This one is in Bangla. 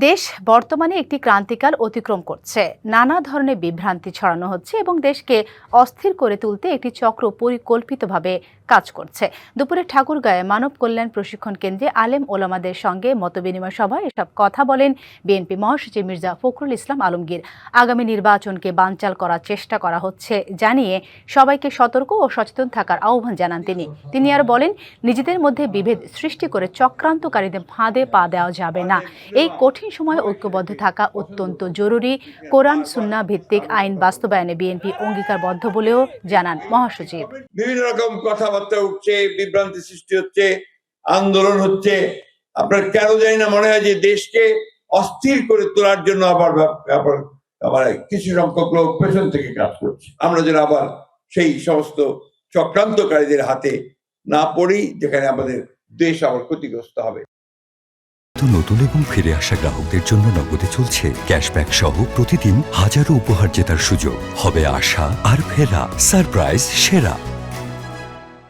দেশ বর্তমানে একটি ক্রান্তিকাল অতিক্রম করছে। নানা ধরনের বিভ্রান্তি ছড়ানো হচ্ছে এবং দেশকে অস্থির করে তুলতে একটি চক্র পরিকল্পিতভাবে কাজ করছে। দুপুরে ঠাকুরগাঁয়ে মানব কল্যাণ প্রশিক্ষণ কেন্দ্রে আলেম ওলামাদের সঙ্গে মতবিনিময় সভায় এসব কথা বলেন বিএনপি মহাসচিব মির্জা ফখরুল ইসলাম আলমগীর। আগামী নির্বাচনকে বানচাল করার চেষ্টা করা হচ্ছে জানিয়ে সবাইকে সতর্ক ও সচেতন থাকার আহ্বান জানান তিনি আর বলেন, নিজেদের মধ্যে বিভেদ সৃষ্টি করে চক্রান্তকারীদের ফাঁদে পা দেওয়া যাবে না। এই কঠিন সময়ে ঐক্যবদ্ধ থাকা অত্যন্ত জরুরি। কোরআন সুন্নাহ ভিত্তিক আইন বাস্তবায়নে বিএনপি অঙ্গীকারবদ্ধ বলেও জানান মহাসচিব। বিভিন্ন রকম কথাবার্তা উঠছে, বিভ্রান্তি সৃষ্টি হচ্ছে, আন্দোলন হচ্ছে। আপনার কেন জানি না মনে হয় যে দেশকে অস্থির করে তোলার জন্য আবার কিছু সংখ্যক লোক পেছন থেকে কাজ করছে। আমরা যেন আবার সেই সমস্ত চক্রান্তকারীদের হাতে না পড়ি, যেখানে আমাদের দেশ আবার ক্ষতিগ্রস্ত হবে। নতুন এবং ফিরে আসা গ্রাহকদের জন্য নগদে চলছে ক্যাশব্যাক সহ প্রতিদিন হাজারো উপহার জেতার সুযোগ। হবে আশা আর ফেরা, সারপ্রাইজ সেরা।